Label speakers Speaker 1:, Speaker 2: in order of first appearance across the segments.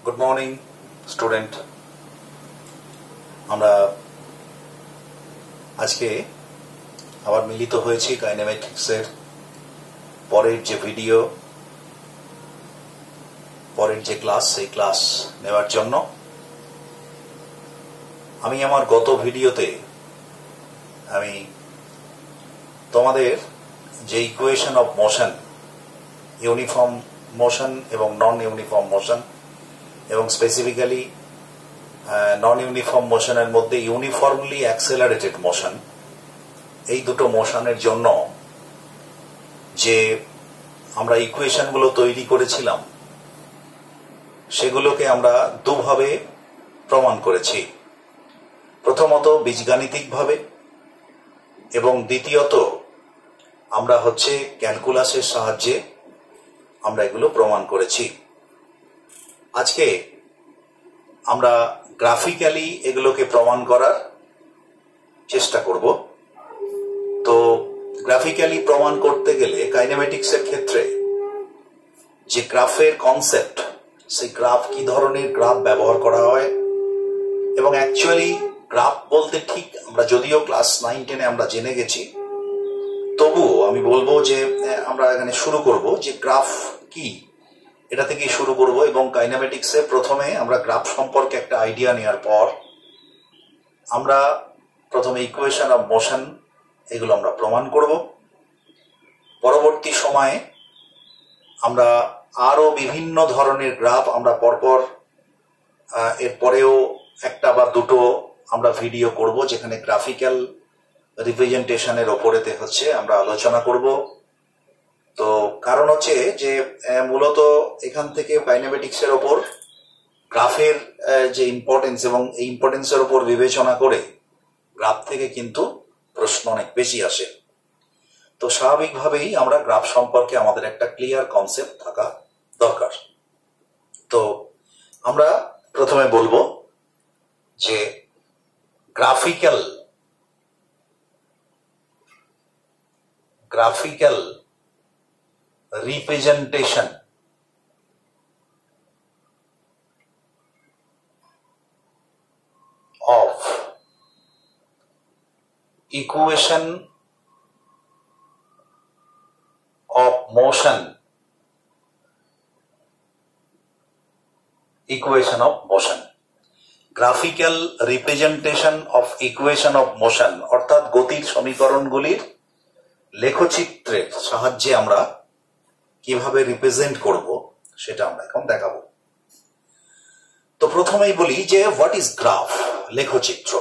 Speaker 1: Good morning student. আমরা আজকে আবার মিলিত হয়েছি কাইনেমেটিক্সের পরের যে ভিডিও, পরের যে ক্লাস, সেই ক্লাস নেওয়ার জন্য। আমি আমার গত ভিডিওতে আমি তোমাদের যে equation of motion, uniform motion এবং নন ইউনিফর্ম মোশন, এবং স্পেসিফিক্যালি নন ইউনিফর্ম মোশনের মধ্যে ইউনিফর্মলি অ্যাক্সেলারেটেড মোশন, এই দুটো মোশনের জন্য যে আমরা ইকুয়েশনগুলো তৈরি করেছিলাম সেগুলোকে আমরা দুভাবে প্রমাণ করেছি। প্রথমত বীজগাণিতিকভাবে এবং দ্বিতীয়ত আমরা ক্যালকুলাসের সাহায্যে আমরা এগুলো প্রমাণ করেছি। আজকে আমরা গ্রাফিক্যালি এগুলোকে প্রমাণ করার চেষ্টা করব। তো গ্রাফিক্যালি প্রমাণ করতে গেলে কাইনেমেটিক্সের ক্ষেত্রে যে গ্রাফের কনসেপ্ট, সেই গ্রাফ কি ধরনের গ্রাফ ব্যবহার করা হয়, এবং অ্যাকচুয়ালি গ্রাফ বলতে ঠিক আমরা যদিও ক্লাস 9-10 আমরা জেনে গেছি, তবুও আমি বলবো যে আমরা এখানে শুরু করব যে গ্রাফ কি, এটা থেকেই শুরু করব। এবং কাইনেমেটিক্সে প্রথমে আমরা গ্রাফ সম্পর্কে একটা আইডিয়া নেওয়ার পর আমরা প্রথমে ইকুয়েশন অফ মোশন এগুলো আমরা প্রমাণ করব। পরবর্তী সময়ে আমরা আরো বিভিন্ন ধরনের গ্রাফ আমরা পরপর এরপরেও একটা বা দুটো আমরা ভিডিও করব যেখানে গ্রাফিক্যাল রিপ্রেজেন্টেশনের ওপরেতে আমরা আলোচনা করব। তো কারণ যে মূলত এখান থেকে কাইনেমেটিক্সের ওপর গ্রাফের যে ইম্পর্টেন্স এবং এই ইম্পর্টেন্সের ওপর বিবেচনা করে গ্রাফ থেকে কিন্তু প্রশ্ন অনেক বেশি আসে। তো স্বাভাবিকভাবেই আমরা গ্রাফ সম্পর্কে আমাদের একটা ক্লিয়ার কনসেপ্ট থাকা দরকার। তো আমরা প্রথমে বলবো যে graphical representation of equation of motion, graphical representation of equation of motion অর্থাৎ গতির সমীকরণগুলির লেখচিত্রের সাহায্যে আমরা কিভাবে রিপ্রেজেন্ট করব সেটা আমরা এখন দেখাবো। তো প্রথমেই বলি যে হোয়াট ইজ গ্রাফ, লেখচিত্র।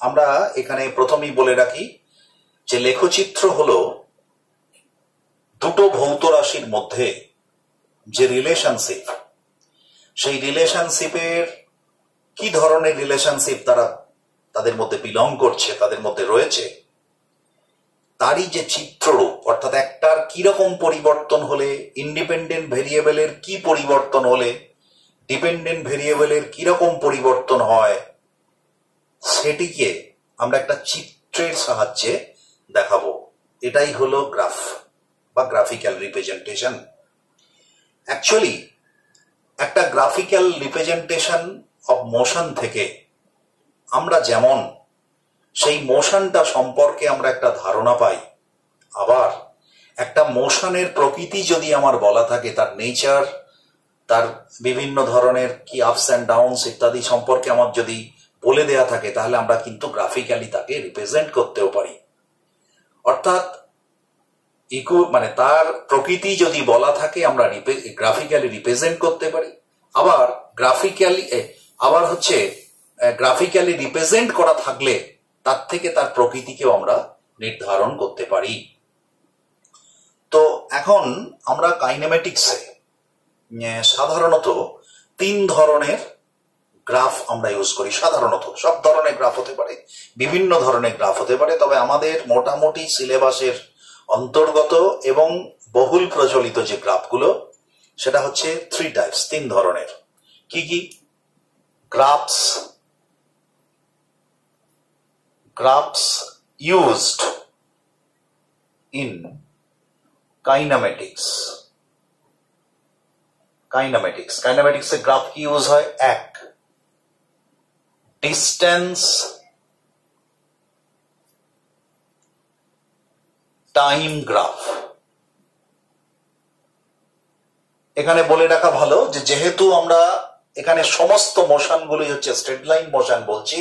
Speaker 1: আমরা এখানে প্রথমেই বলে রাখি যে লেখচিত্র হলো দুটো ভৌত রাশির মধ্যে যে রিলেশনশিপ, সেই রিলেশনশিপের কি ধরনের রিলেশনশিপ তাদের মধ্যে বিলং করছে, তাদের মধ্যে রয়েছে, তারই যে চিত্ররূপ, অর্থাৎ একটার কিরকম পরিবর্তন হলে, ইন্ডিপেন্ডেন্ট ভেরিয়েবলের কি পরিবর্তন হলে ডিপেন্ডেন্ট ভেরিয়েবলের কিরকম পরিবর্তন হয়, সেটিকে আমরা একটা চিত্রের সাহায্যে দেখাবো। এটাই হলো গ্রাফ বা গ্রাফিক্যাল রিপ্রেজেন্টেশন। অ্যাকচুয়ালি একটা গ্রাফিক্যাল রিপ্রেজেন্টেশন অফ মোশন থেকে আমরা যেমন সেই মোশনটা সম্পর্কে আমরা একটা ধারণা পাই, আবার একটা মোশনের প্রকৃতি যদি আমার বলা থাকে, তার নেচার, তার বিভিন্ন ধরনের কি আপস অ্যান্ড ডাউনস ইত্যাদি সম্পর্কে আমার যদি বলে দেয়া থাকে, তাহলে আমরা কিন্তু গ্রাফিক্যালি তাকে রিপ্রেজেন্ট করতেও পারি। অর্থাৎ তার প্রকৃতি যদি বলা থাকে আমরা গ্রাফিক্যালি রিপ্রেজেন্ট করতে পারি। আবার গ্রাফিক্যালি রিপ্রেজেন্ট করা থাকলে তার থেকে তার প্রকৃতিকেও আমরা নির্ধারণ করতে পারি। তো এখন আমরা কাইনেমেটিক্সে সাধারণত 3 ধরনের গ্রাফ আমরা ইউজ করি। সাধারণত সব ধরনের গ্রাফ হতে পারে, বিভিন্ন ধরনের গ্রাফ হতে পারে, তবে আমাদের মোটামুটি সিলেবাসের অন্তর্গত এবং বহুল প্রচলিত যে গ্রাফগুলো, সেটা 3 টাইপস, 3 ধরনের। কি কি? graphs used in kinematics, কাইনামেটিক্স এর গ্রাফ কি ইউজ হয়? এক, ডিস্টেন্স টাইম গ্রাফ। এখানে বলে রাখা ভালো যে যেহেতু আমরা এখানে সমস্ত মোশন গুলি হচ্ছে স্ট্রেট লাইন মোশন বলছি,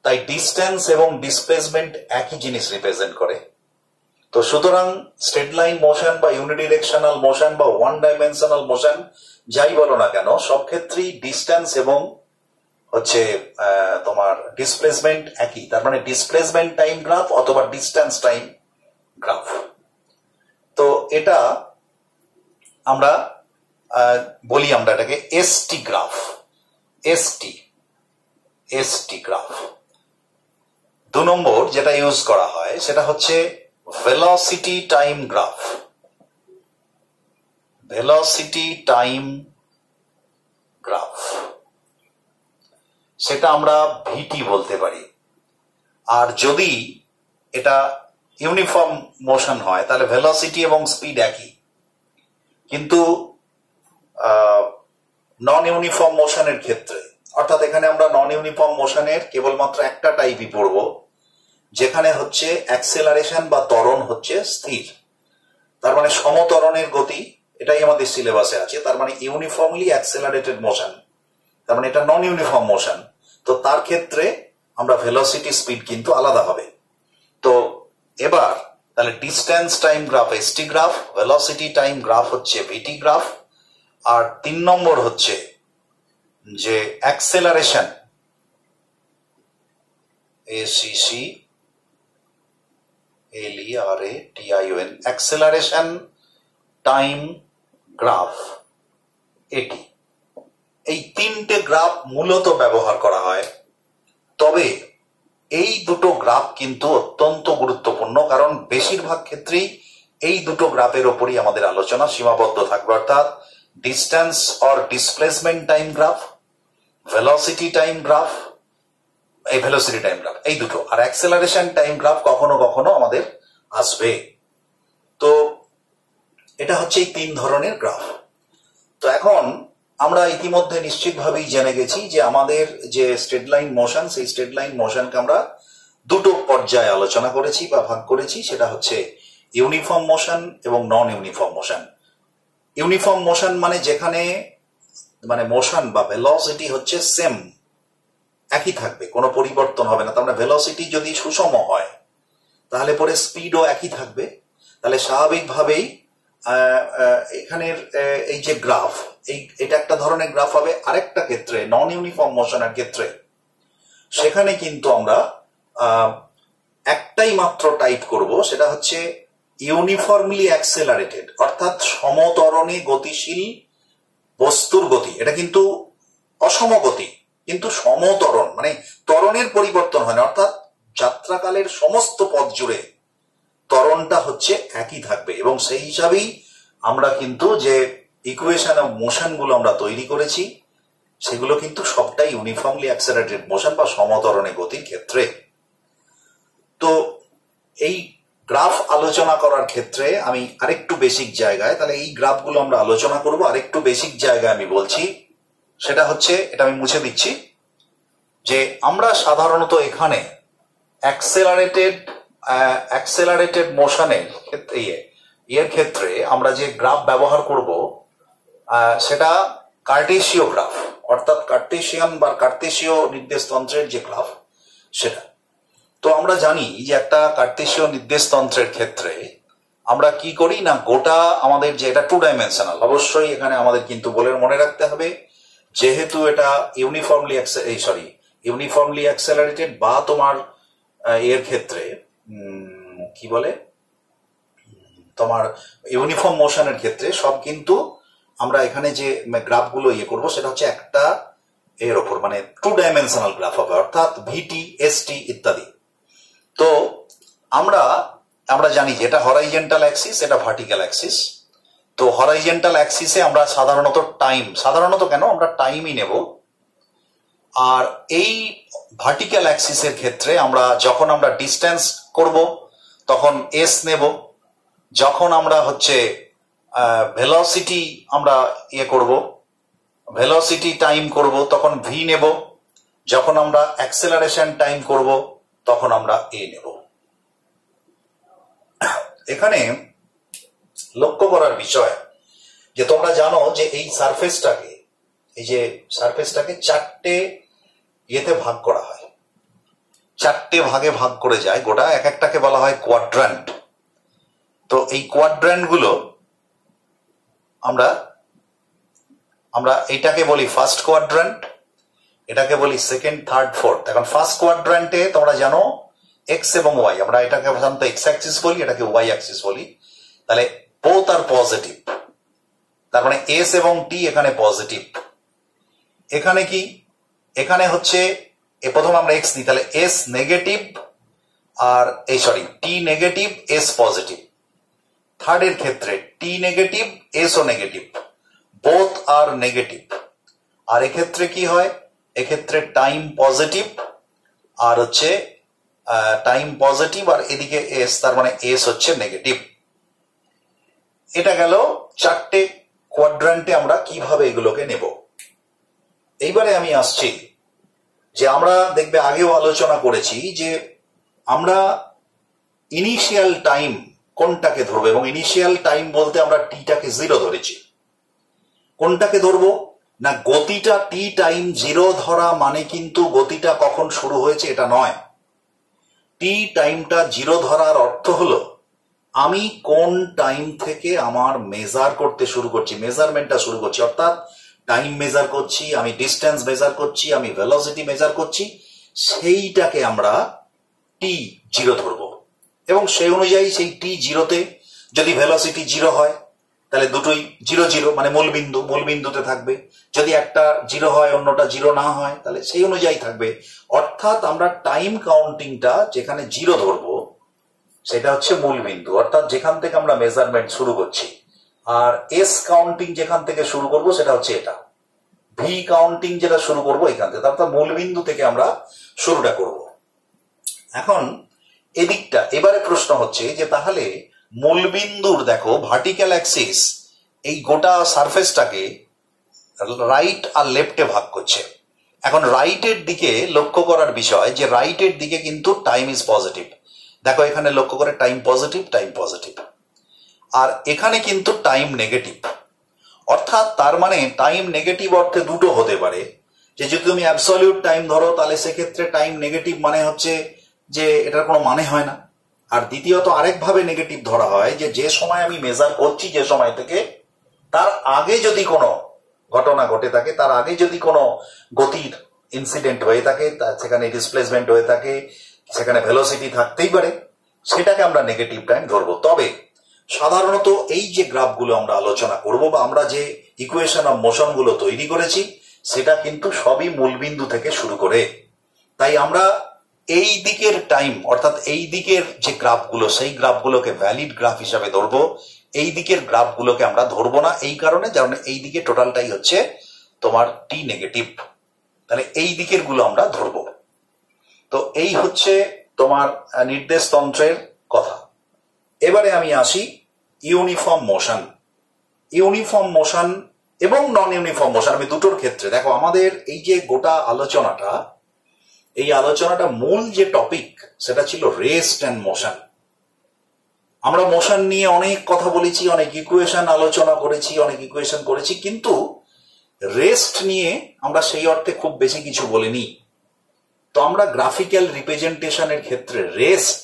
Speaker 1: তাই ডিস্টেন্স এবং ডিসপ্লেসমেন্ট একই জিনিস রিপ্রেজেন্ট করে। তো সুতরাং স্ট্রেট লাইন মোশন বা ইউনিডিরেকশনাল মোশন বা ওয়ান ডাইমেনশনাল মোশন যাই বলো না কেন, সব ক্ষেত্রেই ডিস্টেন্স এবং হচ্ছে তোমার ডিসপ্লেসমেন্ট একই। তার মানে ডিসপ্লেসমেন্ট টাইম গ্রাফ অথবা ডিস্টেন্স টাইম গ্রাফ। তো এটা আমরা বলি, আমরা এটাকে এসটি গ্রাফ। ST graph. 2 নম্বর যেটা ইউজ করা হয় সেটা হচ্ছে velocity time graph. Velocity time graph, সেটা আমরা ভিটি বলতে পারি। আর যদি এটা ইউনিফর্ম মোশন হয় তাহলে ভেলোসিটি এবং স্পিড একই, কিন্তু নন ইউনিফর্ম মোশনের ক্ষেত্রে, অর্থাৎ এখানে আমরা নন ইউনিফর্ম মোশনের কেবলমাত্র একটা টাইপই পড়ব, যেখানে হচ্ছে অ্যাক্সেলারেশন বা ত্বরণ হচ্ছে স্থির। তার মানে সমত্বরণের গতি, এটাই আমাদের সিলেবাসে আছে। তার মানে ইউনিফর্মলি অ্যাক্সেলারেটেড মোশন, তার মানে এটা নন ইউনিফর্ম মোশন। তো তার ক্ষেত্রে আমরা ভেলোসিটি স্পিড কিন্তু আলাদা হবে। তো এবার তাহলে distance time graph ST graph, velocity time graph হচ্ছে ভিটি গ্রাফ। আর 3 নম্বর হচ্ছে যে অ্যাক্সেলারেশন, এসিসি LERATION, অ্যাক্সেলারেশন টাইম গ্রাফ। এটি, এই 3টে গ্রাফ মূলত ব্যবহার করা হয়। তবে এই দুটো গ্রাফ কিন্তু অত্যন্ত গুরুত্বপূর্ণ, কারণ বেশিরভাগ ক্ষেত্রেই এই দুটো গ্রাফের ওপরই আমাদের আলোচনা সীমাবদ্ধ থাকবে। অর্থাৎ distance or displacement time graph, velocity time graph, এই দুটো। আর অ্যাক্সেলারেশন টাইম গ্রাফ কখনো কখনো আমাদের আসবে। তো এটা হচ্ছে এই 3 ধরনের গ্রাফ। তো এখন আমরা ইতিমধ্যে নিশ্চিতভাবেই জেনে গেছি যে আমাদের যে স্ট্রেট লাইন মোশন, সেই স্ট্রেট লাইন মোশনকে আমরা দুটো পর্যায়ে আলোচনা করেছি বা ভাগ করেছি। সেটা হচ্ছে ইউনিফর্ম মোশন এবং নন ইউনিফর্ম মোশন। ইউনিফর্ম মোশন মানে যেখানে মানে মোশন বা ভেলোসিটি হচ্ছে সেম, একই থাকবে, কোনো পরিবর্তন হবে না। তার মানে ভেলোসিটি যদি সুষম হয় তাহলে পরে স্পিডও একই থাকবে। তাহলে স্বাভাবিকভাবেই এখানের এই যে গ্রাফ, এটা একটা ধরনের গ্রাফ হবে। আরেকটা ক্ষেত্রে নন ইউনিফর্ম মোশনের ক্ষেত্রে সেখানে কিন্তু আমরা একটাই মাত্র টাইপ করব, সেটা হচ্ছে ইউনিফর্মলি অ্যাক্সেলারেটেড, অর্থাৎ সমত্বরণে গতিশীল বস্তুর গতি। এটা কিন্তু অসম গতি, কিন্তু সমত্বরণ মানে ত্বরণের পরিবর্তন হয় না, অর্থাৎ যাত্রাকালের সমস্ত পথ জুড়ে ত্বরণটা হচ্ছে একই থাকবে। এবং সেই হিসাবেই আমরা কিন্তু যে ইকুয়েশন অফ মোশন গুলো আমরা তৈরি করেছি সেগুলো কিন্তু সবটাই ইউনিফর্মলি অ্যাক্সেলারেটেড মোশন বা সমত্বরণে গতির ক্ষেত্রে। তো এই গ্রাফ আলোচনা করার ক্ষেত্রে আমি আরেকটু বেসিক জায়গায়, তাহলে এই গ্রাফগুলো আমরা আলোচনা করব। আরেকটু বেসিক জায়গায় আমি বলছি, সেটা হচ্ছে, এটা আমি মুছে দিচ্ছি, যে আমরা সাধারণত এখানে অ্যাক্সেলারেটেড মোশনের ক্ষেত্রে এর ক্ষেত্রে আমরা যে গ্রাফ ব্যবহার করব সেটা কার্টেসীয় গ্রাফ, অর্থাৎ কার্টেসিয়ান বা কার্টেসীয় নির্দেশতন্ত্রের যে গ্রাফ সেটা। তো আমরা জানি যে একটা কার্টেসীয় নির্দেশতন্ত্রের ক্ষেত্রে আমরা কি করি না, গোটা আমাদের যে এটা 2 ডাইমেনশনাল, অবশ্যই এখানে আমাদের কিন্তু বলে মনে রাখতে হবে, যেহেতু এটা ইউনিফর্মলি অ্যাক্সেলারেটেড বা তোমার এর ক্ষেত্রে কি বলে তোমার ইউনিফর্ম মোশনের ক্ষেত্রে সব কিন্তু আমরা এখানে যে গ্রাফগুলো করবো সেটা হচ্ছে একটা এর ওপর, মানে 2 ডাইমেনশনাল গ্রাফ হবে, অর্থাৎ ভিটি, এসটি ইত্যাদি। তো আমরা জানি যে এটা হরাইজন্টাল অ্যাক্সিস, এটা ভার্টিক্যাল অ্যাক্সিস। তো হরাইজন্টাল অ্যাক্সিসে আমরা সাধারণত কেন আমরা টাইমই নেব। আর এই ভার্টিক্যাল অ্যাক্সিসের ক্ষেত্রে যখন আমরা ডিস্টেন্স করব তখন এস নেব, যখন আমরা হচ্ছে ভেলোসিটি আমরা করব, ভেলোসিটি টাইম করব তখন ভি নেব, যখন আমরা অ্যাক্সেলারেশন টাইম করব তখন আমরা এ নেব। এখানে লক্ষ্য করার বিষয় যে তোমরা জানো যে এই সারফেসটাকে চারটে ইয়েতে ভাগ করা হয়, চারটে ভাগে ভাগ করে যায় গোটা, এক একটাকে বলা হয় কোয়াড্র্যান্ট। তো এই কোয়াড্র্যান্ট গুলো আমরা এইটাকে বলি ফার্স্ট কোয়াড্র্যান্ট, এটাকে বলি সেকেন্ড, থার্ড, ফোর্থ। এখন ফার্স্ট কোয়াড্র্যান্টে তোমরা জানো এক্স এবং ওয়াই, আমরা এটাকে সাধারণত এক্স অ্যাক্সিস বলি, এটাকে ওয়াই অ্যাক্সিস বলি। তাহলে বোথ আর পজিটিভ, তার মানে এস এবং টি এখানে পজিটিভ। এখানে কি, এখানে হচ্ছে প্রথম আমরা এক্স নিই, তাহলে এস নেগেটিভ আর টি নেগেটিভ এস পজিটিভ। থার্ডের ক্ষেত্রে টি নেগেটিভ এস ও নেগেটিভ, বোথ আর নেগেটিভ। আর এক্ষেত্রে কি হয়, এক্ষেত্রে টাইম পজিটিভ আর হচ্ছে টাইম পজিটিভ আর এদিকে এস, তার মানে এস হচ্ছে নেগেটিভ। এটা গেল চারটে কোয়াড্র্যান্টে আমরা কিভাবে এগুলোকে নেব। এইবারে আমি আসছি যে আমরা দেখবে আগেও আলোচনা করেছি যে আমরা ইনিশিয়াল টাইম কোনটাকে ধরবো, এবং ইনিশিয়াল টাইম বলতে আমরা টিটাকে 0 ধরেছি। কোনটাকে ধরবো না, গতিটা টি টাইম 0 ধরা মানে কিন্তু গতিটা কখন শুরু হয়েছে এটা নয়। টি টাইমটা 0 ধরার অর্থ হলো আমি কোন টাইম থেকে আমার মেজার করতে শুরু করছি, মেজারমেন্টটা শুরু করছি, অর্থাৎ টাইম মেজার করছি, আমি ডিস্টেন্স মেজার করছি, আমি ভেলোসিটি মেজার করছি, সেইটাকে আমরা টি 0 ধরবো। এবং সেই অনুযায়ী সেই টি 0তে যদি ভেলোসিটি 0 হয় তাহলে দুটোই 0 0 মানে মূলবিন্দুতে থাকবে। যদি একটা 0 হয় অন্যটা 0 না হয় তাহলে সেই অনুযায়ী থাকবে। অর্থাৎ আমরা টাইম কাউন্টিংটা যেখানে 0 ধরবো সেটা হচ্ছে মূলবিন্দু, অর্থাৎ যেখান থেকে আমরা মেজারমেন্ট শুরু করছি। আর এস কাউন্টিং যেখান থেকে শুরু করব সেটা হচ্ছে এটা, ভি কাউন্টিং যেটা শুরু করব এখান থেকে, অর্থাৎ মূলবিন্দু থেকে আমরা শুরুটা করব। এখন এদিকটা এবারে প্রশ্ন হচ্ছে যে তাহলে মূলবিন্দুর দেখো ভার্টিক্যাল অ্যাক্সিস এই গোটা সারফেসটাকে রাইট আর লেফটে ভাগ করছে। এখন রাইটের দিকে লক্ষ্য করার বিষয় যে রাইটের দিকে কিন্তু টাইম ইজ পজিটিভ। দেখো এখানে লক্ষ্য করে টাইম পজিটিভ, টাইম পজিটিভ, আর এখানে কিন্তু টাইম নেগেটিভ। অর্থাৎ তার মানে টাইম নেগেটিভ অর্থে দুটো হতে পারে, যে যদি তুমি অ্যাবসলিউট টাইম ধরো তাহলে সেক্ষেত্রে টাইম নেগেটিভ মানে হচ্ছে যে এটার কোনো মানে হয় না। আর দ্বিতীয়ত আরেকভাবে নেগেটিভ ধরা হয় যে যে সময় আমি মেজার করছি যে সময় থেকে তার আগে যদি কোনো ঘটনা ঘটে থাকে, তার আগে যদি কোনো গতির ইনসিডেন্ট হয়ে থাকে, সেখানে ডিসপ্লেসমেন্ট হয়ে থাকে, সেখানে ভেলোসিটি থাকতেই পারে, সেটাকে আমরা নেগেটিভ টাইম ধরবো। তবে সাধারণত এই যে গ্রাফগুলো আমরা আলোচনা করব বা আমরা যে ইকুয়েশন অফ মোশন গুলো তৈরি করেছি সেটা কিন্তু সবই মূলবিন্দু থেকে শুরু করে। তাই আমরা এই দিকের টাইম অর্থাৎ এই দিকের যে গ্রাফগুলো সেই গ্রাফগুলোকে ভ্যালিড গ্রাফ হিসাবে ধরবো, এই দিকের গ্রাফগুলোকে আমরা ধরবো না। এই কারণে যেমন এই দিকে টোটালটাই হচ্ছে তোমার টি নেগেটিভ, তাহলে এই দিকের গুলো আমরা ধরবো। তো এই হচ্ছে তোমার নির্দেশতন্ত্রের কথা। এবারে আমি আসি ইউনিফর্ম মোশন। ইউনিফর্ম মোশন এবং নন ইউনিফর্ম মোশন, আমি দুটোর ক্ষেত্রে দেখো আমাদের এই যে গোটা আলোচনাটা, এই আলোচনাটা মূল যে টপিক সেটা ছিল রেস্ট অ্যান্ড মোশন। আমরা মোশন নিয়ে অনেক কথা বলেছি, অনেক ইকুয়েশন আলোচনা করেছি, অনেক ইকুয়েশন করেছি, কিন্তু রেস্ট নিয়ে আমরা সেই অর্থে খুব বেশি কিছু বলিনি। তো আমরা গ্রাফিক্যাল রিপ্রেজেন্টেশনের ক্ষেত্রে রেস্ট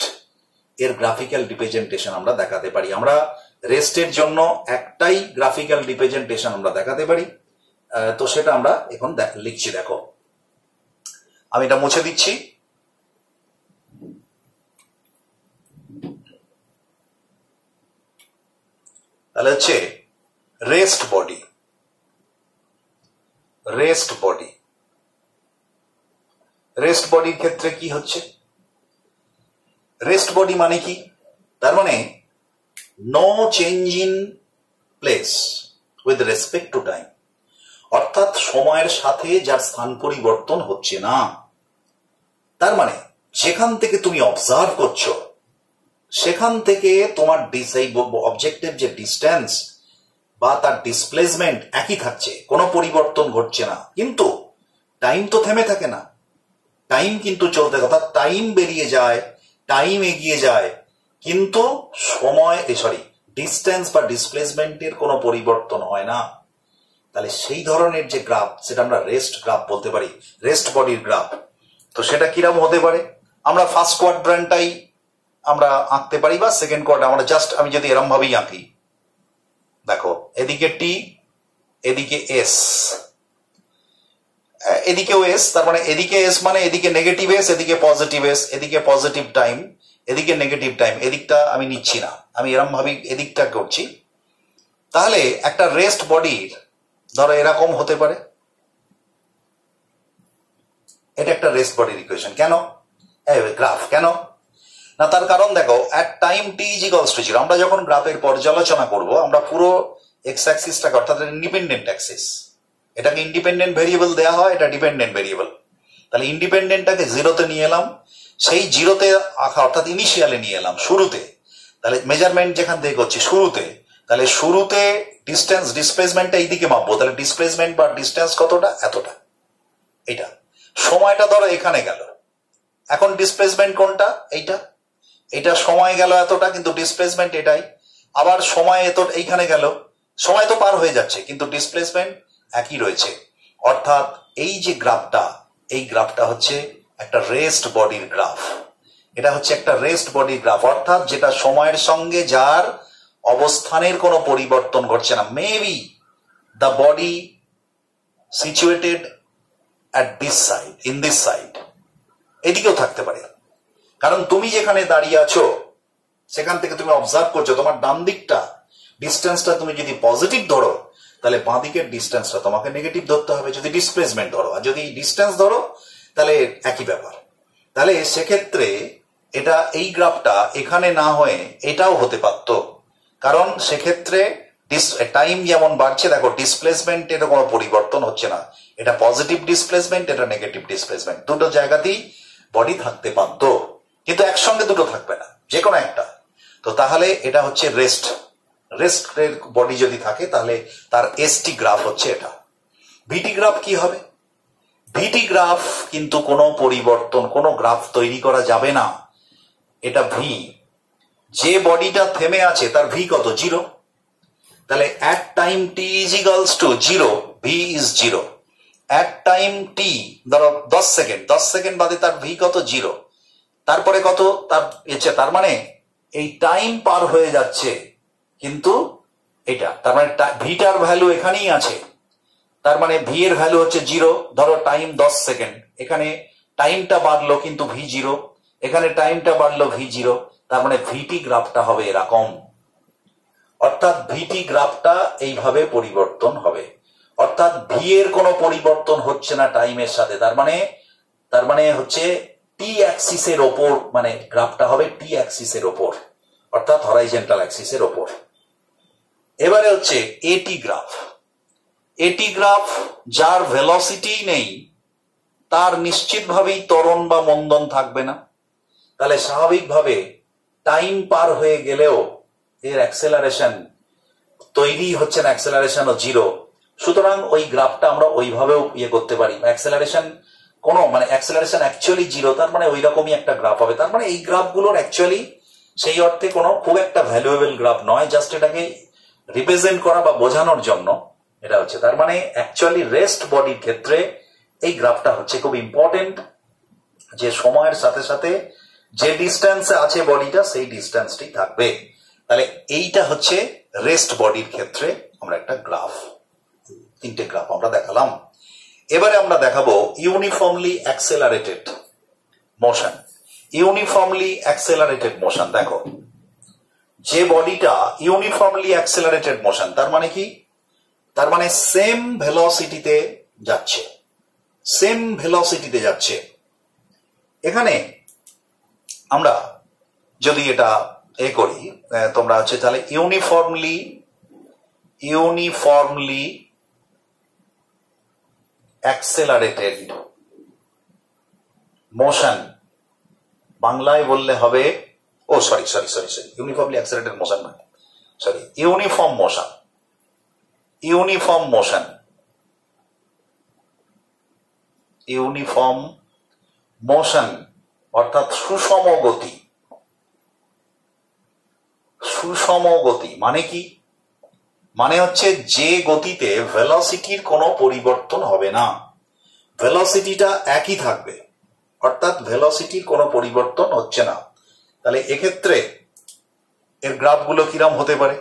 Speaker 1: এর গ্রাফিক্যাল রিপ্রেজেন্টেশন আমরা দেখাতে পারি। আমরা রেস্টের জন্য একটাই গ্রাফিক্যাল রিপ্রেজেন্টেশন আমরা দেখাতে পারি। তো সেটা আমরা এখন লিখছি। দেখো আমি এটা মুছে দিচ্ছি। তাহলে হচ্ছে rest body, rest body, rest বডির ক্ষেত্রে কি হচ্ছে, রেস্ট বডি মানে কি, তার মানে no change in place with respect to time, অর্থাৎ সময়ের সাথে যার স্থান পরিবর্তন হচ্ছে না। তার মানে যেখান থেকে তুমি অবজার্ভ করছো সেখান থেকে তোমার অবজেক্টিভ যে ডিস্টেন্স বা তার ডিসপ্লেসমেন্ট একই থাকছে, কোনো পরিবর্তন ঘটছে না, কিন্তু টাইম তো থেমে থাকে না, টাইম কিন্তু চলতে থাকে, অর্থাৎ টাইম বেরিয়ে যায়, টাইম এগিয়ে যায়, কিন্তু সময় ডিস্টেন্স বা ডিসপ্লেসমেন্টের কোনো পরিবর্তন হয় না। তাহলে সেই ধরনের যে গ্রাফ, সেটা আমরা রেস্ট গ্রাফ বলতে পারি, রেস্ট বডির গ্রাফ। তো সেটা কিরকম হতে পারে? আমরা ফার্স্ট কোয়াড্র্যান্টটাই আমরা আঁকতে পারি, বা সেকেন্ড কোয়াড্র্যান্ট আমরা জাস্ট, আমি যদি এরম ভাবেই আঁকি, দেখো এদিকে টি, এদিকে এস, এদিকেও এস, তার মানে এদিকে এস মানে এদিকে নেগেটিভ এস, এদিকে পজিটিভ এস, এদিকে পজিটিভ টাইম, এদিকে নেগেটিভ টাইম, এদিকটা আমি নিচ্ছি না, আমি এরম ভাবে এদিকটা করছি। তাহলে একটা রেস্ট বডির ধরো এরকম হতে পারে, এটা একটা রেস্ট বডির ইকুয়েশন। কেন গ্রাফ? কেন না, তার কারণ দেখো, at time T is equals to 0, আমরা যখন গ্রাফের পর্যালোচনা করব, আমরা পুরো এক্স অ্যাক্সিসটাকে, অর্থাৎ ইন্ডিপেন্ডেন্ট অ্যাক্সিস, এটাকে ইন্ডিপেন্ডেন্ট ভেরিয়েবল দেওয়া হয়, এটা ডিপেন্ডেন্ট ভেরিয়েবল। তাহলে ইন্ডিপেন্ডেন্টটাকে 0-তে নিয়ে এলাম, সেই 0-তে আঁকা, অর্থাৎ ইনিশিয়ালে নিয়ে এলাম, শুরুতে। তাহলে মেজারমেন্ট যেখান থেকে করছি শুরুতে, তাহলে শুরুতে ডিস্টেন্স, ডিসপ্লেসমেন্টটা এইদিকে মাপবো, তাহলে ডিসপ্লেসমেন্ট বা ডিস্টেন্স কতটা? এতটা। এটা সময়টা ধরো এখানে গেল, এখন ডিসপ্লেসমেন্ট কোনটা? এইটা। এটা সময় গেল এতটা, কিন্তু ডিসপ্লেসমেন্ট এটাই। আবার সময় এত এইখানে গেল, সময় তো পার হয়ে যাচ্ছে, কিন্তু ডিসপ্লেসমেন্ট একই রয়েছে। অর্থাৎ এই যে গ্রাফটা, এই গ্রাফটা হচ্ছে একটা রেস্ট বডির গ্রাফ। এটা হচ্ছে একটা রেস্ট বডির গ্রাফ, অর্থাৎ যেটা সময়ের সঙ্গে যার অবস্থানের কোনো পরিবর্তন ঘটছে না। Maybe the body situated at this side, in this side, এদিকেও থাকতে পারে। কারণ তুমি যেখানে দাঁড়িয়ে আছো, সেখান থেকে তুমি অবজার্ভ করছো, তোমার ডান দিকটা ডিস্টেন্সটা তুমি যদি পজিটিভ ধরো, তাহলে বাঁ দিকের ডিস্টেন্সটা তোমাকে নেগেটিভ ধরতে হবে যদি ডিসপ্লেসমেন্ট ধরো, আর যদি ডিস্টেন্স ধরো তাহলে একই ব্যাপার। তাহলে সেক্ষেত্রে এটা, এই গ্রাফটা এখানে না হয়ে এটাও হতে পারত, কারণ সেক্ষেত্রে টাইম যেমন বাড়ছে, দেখো ডিসপ্লেসমেন্টের কোনো পরিবর্তন হচ্ছে না, এটা পজিটিভ ডিসপ্লেসমেন্ট, এটা নেগেটিভ ডিসপ্লেসমেন্ট, দুটো জায়গাতেই বডি থাকতে পারতো, কিন্তু একসঙ্গে দুটো থাকবে না, যে কোনো একটা। তো তাহলে এটা হচ্ছে রেস্টের বডি যদি থাকে, তাহলে তার এসটি গ্রাফ হচ্ছে এটা। ভিটি গ্রাফ কি হবে? ভিটি গ্রাফ কিন্তু কোনো পরিবর্তন, কোনো গ্রাফ তৈরি করা যাবে না, এটা ভি। যে বডিটা থেমে আছে তার ভি কত? 0। তাহলে at time T is equals to 0, V is 0। At time T ধরো 10 সেকেন্ড, 10 সেকেন্ড বাদে তার ভি কত? 0। তারপরে কত? তার মানে এই টাইম পার হয়ে যাচ্ছে, কিন্তু এটা, তার মানে ভিটার ভ্যালু এখানেই আছে, তার মানে ভি এর ভ্যালু হচ্ছে 0। ধরো টাইম 10 সেকেন্ড, এখানে টাইমটা বাড়লো কিন্তু ভি 0, এখানে টাইমটা বাড়লো ভি 0, তার মানে ভিটি গ্রাফটা হবে এরকম। অর্থাৎ ভিটি গ্রাফটা এইভাবে পরিবর্তন হবে, অর্থাৎ ভি এর কোনো পরিবর্তন হচ্ছে না টাইমের সাথে, তার মানে হচ্ছে টি অ্যাক্সিসের ওপর, মানে গ্রাফটা হবে টি অ্যাক্সিসের ওপর, অর্থাৎ হরাইজন্টাল অ্যাক্সিসের ওপর। এবারে হচ্ছে এটি গ্রাফ। এটি গ্রাফ যার ভেলোসিটি নেই, তার নিশ্চিতভাবেই ত্বরণ বা মন্দন থাকবে না। তাহলে স্বাভাবিকভাবে টাইম পার হয়ে গেলেও এর অ্যাক্সেলারেশন তৈরি হচ্ছে না, অ্যাক্সেলারেশনও 0। সুতরাং ওই গ্রাফটা আমরা ওইভাবেও করতে পারি, অ্যাক্সেলারেশন অ্যাকচুয়ালি 0, তার মানে ওই রকমই একটা গ্রাফ হবে। তার মানে এই গ্রাফগুলোর অ্যাকচুয়ালি সেই অর্থে কোনো খুব একটা ভ্যালুয়েবল গ্রাফ নয়, জাস্ট এটাকে রিপ্রেজেন্ট করা বা বোঝানোর জন্য এটা হচ্ছে। তার মানে অ্যাকচুয়ালি রেস্ট বডির ক্ষেত্রে এই গ্রাফটা হচ্ছে খুব ইম্পর্টেন্ট, যে সময়ের সাথে সাথে যে ডিস্টেন্সে আছে বডিটা, সেই ডিস্টেন্সটি থাকবে। তাহলে এইটা হচ্ছে রেস্ট বডির ক্ষেত্রে আমরা একটা গ্রাফ, 3টে গ্রাফ আমরা দেখালাম। এবারে আমরা দেখাবো uniformly accelerated motion. Uniformly accelerated motion, দেখো যে বডিটা ইউনিফর্মলি অ্যাক্সেলারেটেড মোশন, তার মানে কি? তার মানে সেম ভেলোসিটিতে যাচ্ছে, সেম ভেলোসিটিতে যাচ্ছে। এখানে আমরা যদি এটা করি, তোমরা হচ্ছে তাহলে ইউনিফর্মলি অ্যাক্সেলারেটেড মোশন, বাংলায় বললে হবে, ও সরি, ইউনিফর্মলি অ্যাক্সেলারেটেড মোশন না, sorry, uniform motion. Uniform motion, uniform motion অর্থাৎ সুষম গতি। সুষম গতি মানে কি? মানে হচ্ছে যে গতিতে ভেলোসিটির কোনো পরিবর্তন হবে না, ভেলোসিটিটা একই থাকবে, অর্থাৎ ভেলোসিটির কোনো পরিবর্তন হচ্ছে না। তাহলে এক্ষেত্রে এর গ্রাফগুলো কিরম হতে পারে?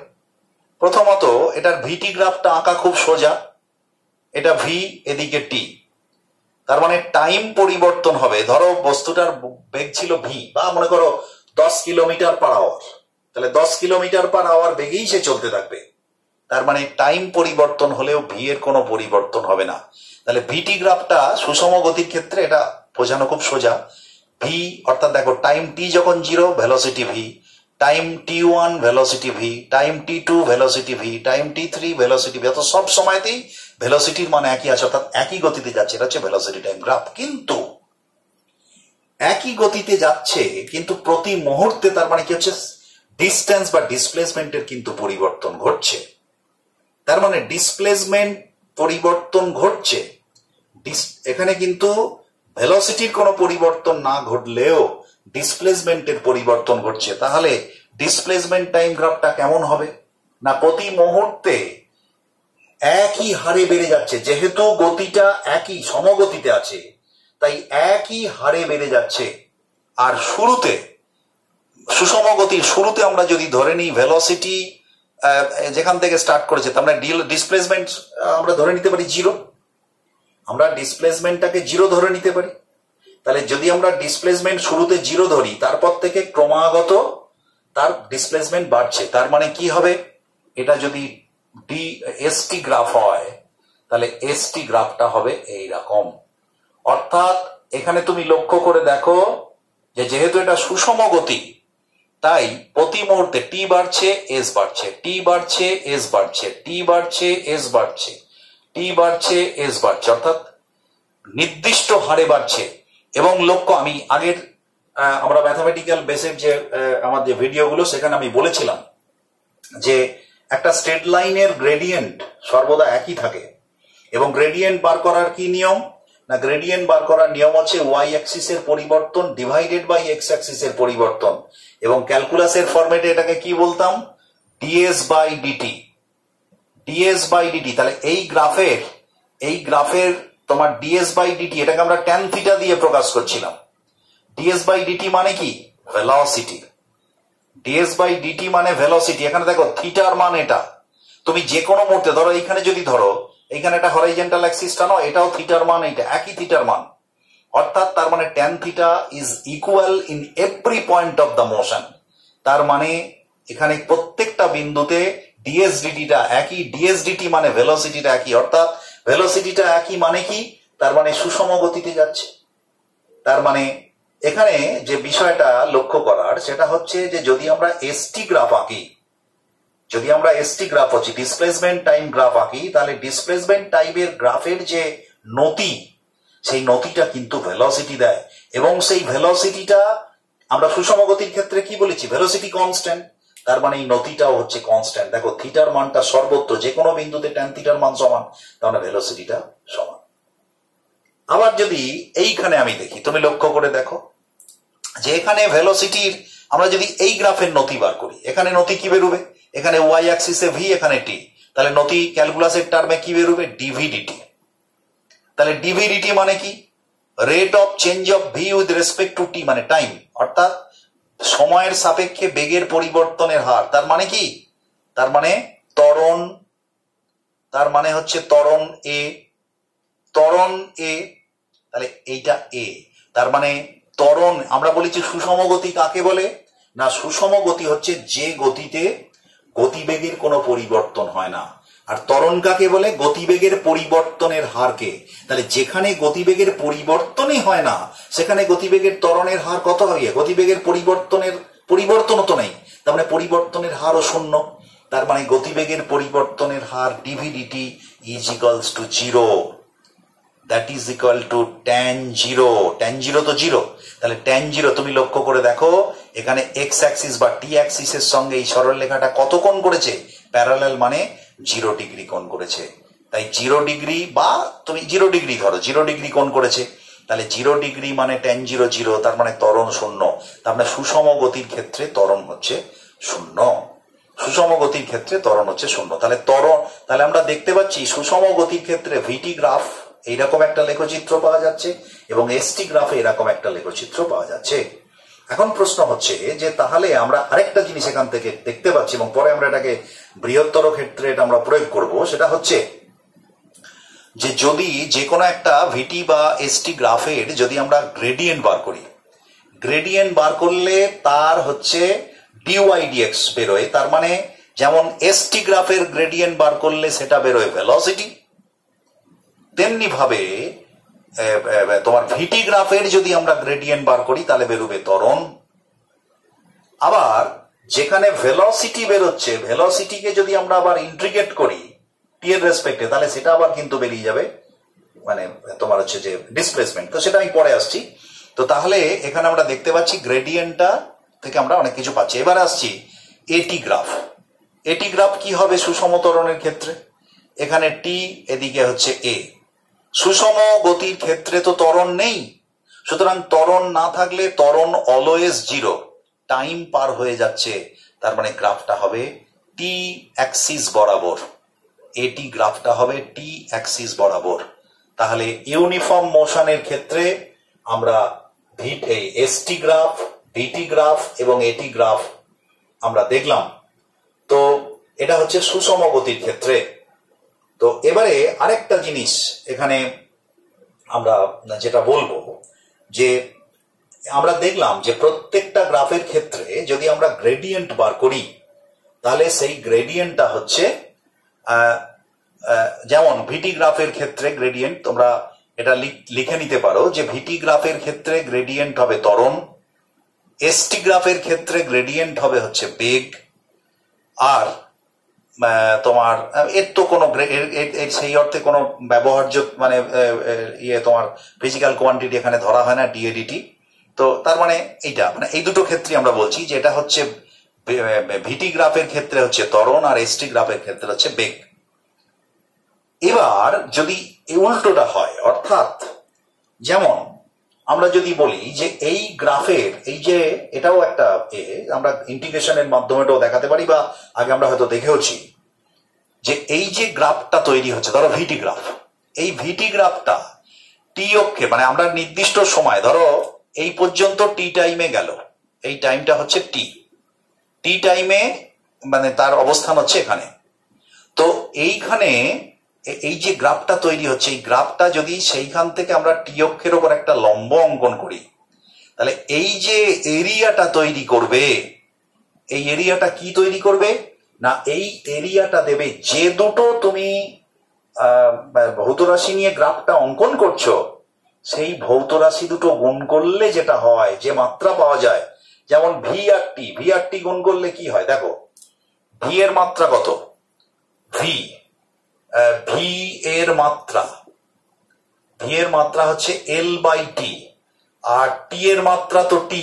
Speaker 1: প্রথমত এটার ভিটি গ্রাফটা আঁকা খুব সোজা, এটা ভি, এদিকে টি, তার মানে টাইম পরিবর্তন হবে। ধরো বস্তুটার বেগ ছিল ভি, বা মনে করো 10 কিলোমিটার পার আওয়ার, তাহলে 10 কিলোমিটার পার আওয়ার বেগেই সে চলতে থাকবে। তার মানে টাইম পরিবর্তন হলেও ভি এর কোনো পরিবর্তন হবে না। তাহলে ভিটি গ্রাফটা সুষম গতির ক্ষেত্রে এটা বোঝানো খুব সোজা। ভি অর্থাৎ দেখো টাইম টি যখন 0 velocity V, time t1 velocity V, time t2 velocity V, time t3 velocity V, অর্থাৎ সব সময়তেই ভেলোসিটির মান একই আছে, অর্থাৎ একই গতিতে যাচ্ছে। এটা হচ্ছে ভেলোসিটি টাইম গ্রাফ। কিন্তু একই গতিতে যাচ্ছে কিন্তু প্রতি মুহূর্তে তার মানে কি হচ্ছে, ডিস্টেন্স বা ডিসপ্লেসমেন্টের কিন্তু পরিবর্তন ঘটছে। তার মানে ডিসপ্লেসমেন্ট পরিবর্তন ঘটছে, এখানে কিন্তু ভেলোসিটির কোনো পরিবর্তন না ঘটলেও ডিসপ্লেসমেন্টের পরিবর্তন ঘটছে। তাহলে ডিসপ্লেসমেন্ট টাইম গ্রাফটা কেমন হবে না, প্রতি মুহূর্তে একই হারে বেড়ে যাচ্ছে। যেহেতু গতিটা একই সমগতিতে আছে তাই একই হারে বেড়ে যাচ্ছে। আর শুরুতে সুষম গতির শুরুতে আমরা যদি ধরে নিই ভেলোসিটি যেখান থেকে স্টার্ট করেছে, তার মানে ডিসপ্লেসমেন্ট আমরা ধরে নিতে পারি 0, আমরা ডিসপ্লেসমেন্টটাকে 0 ধরে নিতে পারি। তাহলে যদি আমরা ডিসপ্লেসমেন্ট শুরুতে 0 ধরি, তারপর থেকে ক্রমাগত তার ডিসপ্লেসমেন্ট বাড়ছে। তার মানে কি হবে, এটা যদি এসটি গ্রাফ হয় তাহলে এসটি গ্রাফটা হবে এইরকম। অর্থাৎ এখানে তুমি লক্ষ্য করে দেখো যে যেহেতু এটা সুষম গতি, তাই প্রতি মুহূর্তে টি বাড়ছে, এস বাড়ছে, টি বাড়ছে, এস বাড়ছে, টি বাড়ছে, এস বাড়ছে, টি বাড়ছে, এস বাড়ছে, অর্থাৎ নির্দিষ্ট হারে বাড়ছে। এবং লক্ষ্য আমি আগের আমরা ম্যাথামেটিক্যাল বেসের যে আমার যে ভিডিওগুলো, সেখানে আমি বলেছিলাম যে একটা স্ট্রেট লাইনের গ্রেডিয়েন্ট সর্বদা একই থাকে। এবং গ্রেডিয়েন্ট বার করার কি নিয়ম না, গ্রেডিয়েন্ট বার করার নিয়ম হচ্ছে ওয়াই অ্যাক্সিসের পরিবর্তন ডিভাইডেড বাই এক্স অ্যাক্সিসের পরিবর্তন। এবং ক্যালকুলাসের ফরম্যাটে এটাকে কি বলতাম, DS by DT, DS by DT. তাহলে এই গ্রাফের তোমার ডিএস বাই ডিটি, এটাকে আমরা ট্যান থিটা দিয়ে প্রকাশ করছিলাম। ডিএস বাই ডিটি মানে কি, ভেলোসিটি। ডিএস বাই ডিটি মানে ভেলোসিটি। এখানে দেখো থিটার মান এটা, তুমি যে কোনো মুহূর্তে ধরো এইখানে যদি ধরো এইখানে একটা হরাইজন্টাল অ্যাক্সিস টানো, এটাও থিটার মান, এইটা একই থিটার মান। অর্থাৎ তার মানে tan theta is equal in every point of the motion. তার মানে এখানে প্রত্যেকটা বিন্দুতে ডিএসডিটিটা একই, ডিএসডিটি মানে ভেলোসিটিটা একই। অর্থাৎ ভেলোসিটিটা একই মানে কি, তার মানে সুষম গতিতে যাচ্ছে। তার মানে এখানে যে বিষয়টা লক্ষ্য করার সেটা হচ্ছে যে যদি আমরা এসটি গ্রাফ আঁকি, যদি আমরা এসটি গ্রাফ হচ্ছে ডিসপ্লেসমেন্ট টাইম গ্রাফ আঁকি, তাহলে ডিসপ্লেসমেন্ট টাইমের গ্রাফের যে নতি, সেই নতিটা কিন্তু ভেলোসিটি দেয়। এবং সেই ভেলোসিটিটা আমরা সুষম গতির ক্ষেত্রে কি বলেছি, ভেলোসিটি কনস্ট্যান্ট। তার মানে এই নতিটাও হচ্ছে কনস্ট্যান্ট। দেখো থিটার মানটা সর্বত্র যে কোনো বিন্দুতে ট্যান থিটার মান সমান, তাহলে ভেলোসিটিটা সমান। আবার যদি এইখানে আমি দেখি, তুমি লক্ষ্য করে দেখো যে এখানে ভেলোসিটির আমরা যদি এই গ্রাফের নতি বার করি, এখানে নতি কি বেরোবে, এখানে ওয়াই অ্যাক্সিসে ভি, এখানে টি, তাহলে নতি ক্যালকুলাসের টার্মে কি বেরোবে, ডিভিডিটি। তাহলে ডিভিডিটি মানে কি, rate of change of V with respect to T, মানে টাইম, অর্থাৎ সময়ের সাপেক্ষে বেগের পরিবর্তনের হার। তার মানে কি, তার মানে ত্বরণ, তার মানে হচ্ছে ত্বরণ এ, ত্বরণ এ, তাহলে এইটা এ। তার মানে ত্বরণ, আমরা বলেছি সুষম গতি কাকে বলে না, সুষম গতি হচ্ছে যে গতিতে গতিবেগের কোনো পরিবর্তন হয় না। আর ত্বরণ কাকে বলে, গতিবেগের পরিবর্তনের হারকে। তাহলে যেখানে গতিবেগের পরিবর্তনই হয় না, সেখানে গতিবেগের ত্বরণের হার কত হবে, গতিবেগের পরিবর্তনও তো নেই, তার মানে পরিবর্তনের হারও শূন্য। তার মানে গতিবেগের পরিবর্তনের হার D V D T is equals to 0, that is equal to tan 0। Tan 0 তো 0, তাহলে ট্যান 0 তুমি লক্ষ্য করে দেখো এখানে এক্স অ্যাক্সিস বা টি অ্যাক্সিসের সঙ্গে এই সরলরেখাটা কত কোণ করেছে, প্যারালাল মানে 0 ডিগ্রি কোণ করেছে। তাই 0 ডিগ্রি বা তুমি 0 ডিগ্রি ধরো, 0 ডিগ্রি কোণ করেছে, তাহলে 0 ডিগ্রি মানে tan 0 0, তার মানে ত্বরণ 0। তার মানে সুষম গতির ক্ষেত্রে ত্বরণ হচ্ছে 0। সুষম গতির ক্ষেত্রে ত্বরণ হচ্ছে 0। তাহলে আমরা দেখতে পাচ্ছি সুষম গতির ক্ষেত্রে ভিটি গ্রাফ এইরকম একটা লেখচিত্র পাওয়া যাচ্ছে এবং এসটি গ্রাফে এরকম একটা লেখচিত্র পাওয়া যাচ্ছে। এখন প্রশ্ন হচ্ছে যে তাহলে আমরা আরেকটা জিনিস এখান থেকে দেখতে পাচ্ছি এবং পরে আমরা এটাকে বৃহত্তর ক্ষেত্রে এটা আমরা প্রয়োগ করব, সেটা হচ্ছে যে যদি যে কোনো একটা ভিটি বা এসটি গ্রাফের যদি আমরা গ্রেডিয়েন্ট বার করি, গ্রেডিয়েন্ট বার করলে তার হচ্ছে ডিওয়াই ডিএক্স বেরোয়। তার মানে যেমন এসটি গ্রাফের গ্রেডিয়েন্ট বার করলে সেটা বেরোয় ভেলোসিটি, তেমনি ভাবে তোমার ভিটি গ্রাফের যদি আমরা গ্রেডিয়েন্ট বার করি তাহলে বেরোবে ত্বরণ। আবার যেখানে ভেলোসিটি বেরোচ্ছে, ভেলোসিটিকে যদি আমরা আবার ইন্টিগ্রেট করি টি এর রেসপেক্টে, তাহলে সেটা আবার কিন্তু বেরিয়ে যাবে মানে তোমার হচ্ছে যে ডিসপ্লেসমেন্ট। তো সেটা আমি পরে আসছি। তো তাহলে এখানে আমরা দেখতে পাচ্ছি গ্রেডিয়েন্টটা থেকে আমরা অনেক কিছু পাচ্ছি। এবার আসছি এটি গ্রাফ। এটি গ্রাফ কি হবে সুষম ত্বরণের ক্ষেত্রে? এখানে টি, এদিকে হচ্ছে এ। সুষম গতির ক্ষেত্রে তো ত্বরণ নেই, সুতরাং ত্বরণ না থাকলে ত্বরণ অলওয়েজ 0, টাইম পার হয়ে যাচ্ছে। তার মানে গ্রাফটা হবে টি অ্যাক্সিস বরাবর, এটি গ্রাফটা হবে টি অ্যাক্সিস বরাবর। তাহলে ইউনিফর্ম মোশনের ক্ষেত্রে আমরা এসটি গ্রাফ, ভিটি গ্রাফ এবং এটি গ্রাফ আমরা দেখলাম। তো এটা হচ্ছে সুষম গতির ক্ষেত্রে। তো এবারে আরেকটা জিনিস এখানে আমরা যেটা বলবো, যে আমরা দেখলাম যে প্রত্যেকটা গ্রাফের ক্ষেত্রে যদি আমরা গ্রেডিয়েন্ট বার করি তাহলে সেই গ্রেডিয়েন্টটা হচ্ছে যেমন ভিটি গ্রাফের ক্ষেত্রে গ্রেডিয়েন্ট তোমরা এটা লিখে নিতে পারো যে ভিটি গ্রাফের ক্ষেত্রে গ্রেডিয়েন্ট হবে ত্বরণ, এসটি গ্রাফের ক্ষেত্রে গ্রেডিয়েন্ট হবে হচ্ছে বেগ, আর তোমার এর তো কোনো সেই অর্থে কোনো ব্যবহার্য মানে তোমার ফিজিক্যাল কোয়ান্টিটি এখানে ধরা হয় না, ডিএডিটি। তো তার মানে এইটা মানে এই দুটো ক্ষেত্রে আমরা বলছি যে এটা হচ্ছে ভিটি গ্রাফের ক্ষেত্রে হচ্ছে ত্বরণ আর এসটি গ্রাফের ক্ষেত্রে হচ্ছে বেগ। এবার যদি উল্টোটা হয়, অর্থাৎ যেমন আমরা যদি বলি যে এই গ্রাফের এই যে এটাও একটা আমরা ইন্টিগ্রেশনের মাধ্যমে এটাও দেখাতে পারি, বা আগে আমরা হয়তো দেখেওছি যে এই যে গ্রাফটা তৈরি হচ্ছে, ধরো ভিটি গ্রাফ, এই ভিটি গ্রাফটা টি অক্ষে মানে আমরা নির্দিষ্ট সময় ধরো এই পর্যন্ত টি টাইমে গেল, এই টাইমটা হচ্ছে টি টাইমে মানে তার অবস্থান হচ্ছে এখানে। তো এইখানে এই যে গ্রাফটা তৈরি হচ্ছে, এই গ্রাফটা যদি সেইখান থেকে আমরা টি অক্ষের ওপর একটা লম্ব অঙ্কন করি, তাহলে এই যে এরিয়াটা তৈরি করবে, এই এরিয়াটা কি তৈরি করবে না, এই এরিয়াটা দেবে যে দুটো তুমি ভৌত রাশি নিয়ে গ্রাফটা অঙ্কন করছো, সেই ভৌত রাশি দুটো গুণ করলে যেটা হয়, যে মাত্রা পাওয়া যায়, যেমন ভি আর টি গুণ করলে কি হয় দেখো, ভি এর মাত্রা কত, ভি এর মাত্রা হচ্ছে এল বাই টি, আর টি এর মাত্রা তো টি,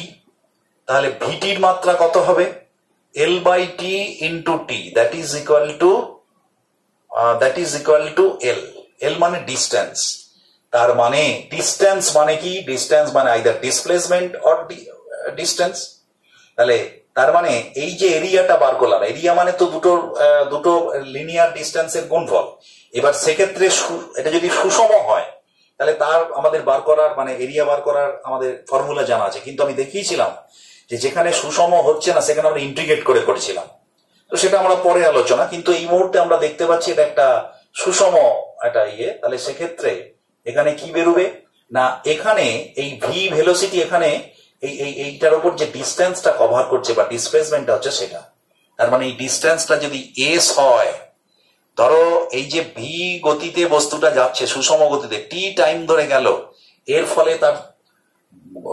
Speaker 1: তাহলে ভিটির মাত্রা কত হবে, L by T into T, that is equal to L মানে ডিস্টেন্স। তার মানে ডিস্টেন্স মানে কি, ডিস্টেন্স মানে আইদার ডিসপ্লেসমেন্ট অর ডিস্টেন্স। তাহলে তার মানে এই যে এরিয়াটা বার করলাম, এরিয়া মানে তো দুটো লিনিয়ার ডিস্টেন্সের গুণফল। এবার সেক্ষেত্রে এটা যদি সুষম হয় তাহলে তার আমাদের বার করার মানে এরিয়া বার করার আমাদের ফর্মুলা জানা আছে, কিন্তু আমি দেখিয়েছিলাম যে যেখানে সুষম হচ্ছে না সেখানে আমরা ইন্টিগ্রেট করেছিলাম। তো সেটা আমরা পরে আলোচনা, কিন্তু এই মুহূর্তে আমরা দেখতে পাচ্ছি এটা একটা সুষম একটা তাহলে সেক্ষেত্রে এখানে কি বেরোবে না, এখানে এই ভি ভেলোসিটি এখানে এইটার উপর যে ডিস্টেন্সটা কভার করছে বা ডিসপ্লেসমেন্টটা হচ্ছে সেটা। তার মানে এই ডিস্টেন্সটা যদি এস হয়, ধরো এই যে ভি গতিতে বস্তুটা যাচ্ছে সুষম গতিতে টি টাইম ধরে গেল, এর ফলে তার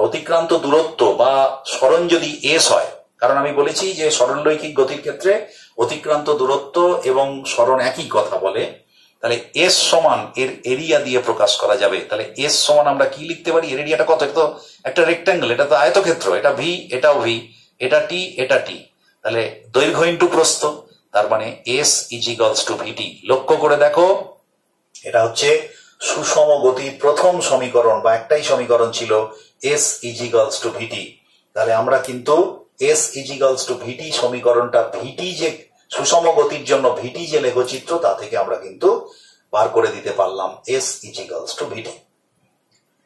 Speaker 1: অতিক্রান্ত দূরত্ব বা সরণ যদি এস হয়, কারণ আমি বলেছি যে সরলরৈখিক গতির ক্ষেত্রে অতিক্রান্ত দূরত্ব এবং সরণ একই কথা বলে, তাহলে এস সমান এর এরিয়া দিয়ে প্রকাশ করা যাবে। তাহলে এস সমান আমরা কি লিখতে পারি, এর এরিয়াটা কত, এটা তো একটা রেক্ট্যাঙ্গেল, এটা তো আয়তক্ষেত্র, এটা ভি, এটাও ভি, এটা টি, এটা টি, তাহলে দৈর্ঘ্য ইন্টু প্রস্থ, তার মানে এস ইজ ইকুয়ালস টু ভিটি। লক্ষ্য করে দেখো, এটা হচ্ছে সুষম গতির প্রথম সমীকরণ, বা একটাই সমীকরণ ছিল এস ইজ ইকুয়ালস টু ভিটি। তাহলে আমরা কিন্তু এস ইজ ইকুয়ালস টু ভিটি সমীকরণটা, ভিটি যে সুষম গতির জন্য ভিটি যে লেখচিত্র, তা থেকে আমরা কিন্তু বার করে দিতে পারলাম এস ইজ ইকুয়ালস টু ভিটি।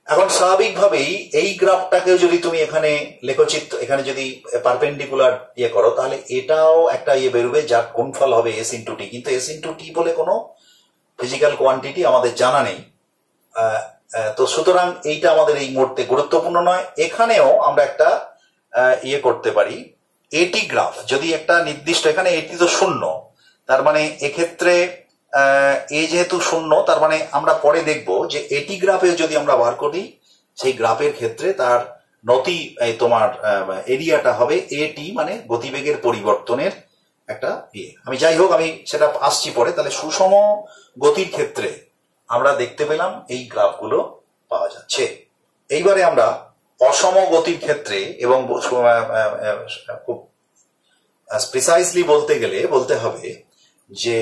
Speaker 1: এখন স্বাভাবিকভাবেই এই গ্রাফটাকে যদি তুমি এখানে লেখচিত্র, এখানে যদি পারপেন্ডিকুলার ইয়ে করো, তাহলে এটাও একটা ইয়ে বেরোবে যার গুণফল হবে এস ইন্টু টি। কিন্তু এস ইন্টু টি বলে কোনো ফিজিক্যাল কোয়ান্টিটি আমাদের জানা নেই, তো সুতরাং এইটা আমাদের এই মুহূর্তে গুরুত্বপূর্ণ নয়। এখানেও আমরা একটা ইয়ে করতে পারি, এটি গ্রাফ যদি একটা নির্দিষ্ট, এখানে এটি তো শূন্য, তার মানে এক্ষেত্রে এ যেহেতু শূন্য, তার মানে আমরা পরে দেখব যে এটি গ্রাফে যদি আমরা বার করি, সেই গ্রাফের ক্ষেত্রে তার নতি তোমার এরিয়াটা হবে এটি, মানে গতিবেগের পরিবর্তনের একটা ইয়ে। আমি যাই হোক, আমি সেটা আসছি পরে। তাহলে সুষম গতির ক্ষেত্রে আমরা দেখতে পেলাম এই গ্রাফগুলো পাওয়া যাচ্ছে। এইবারে আমরা অসম গতির ক্ষেত্রে, এবং খুব প্রিসাইসলি বলতে গেলে বলতে হবে যে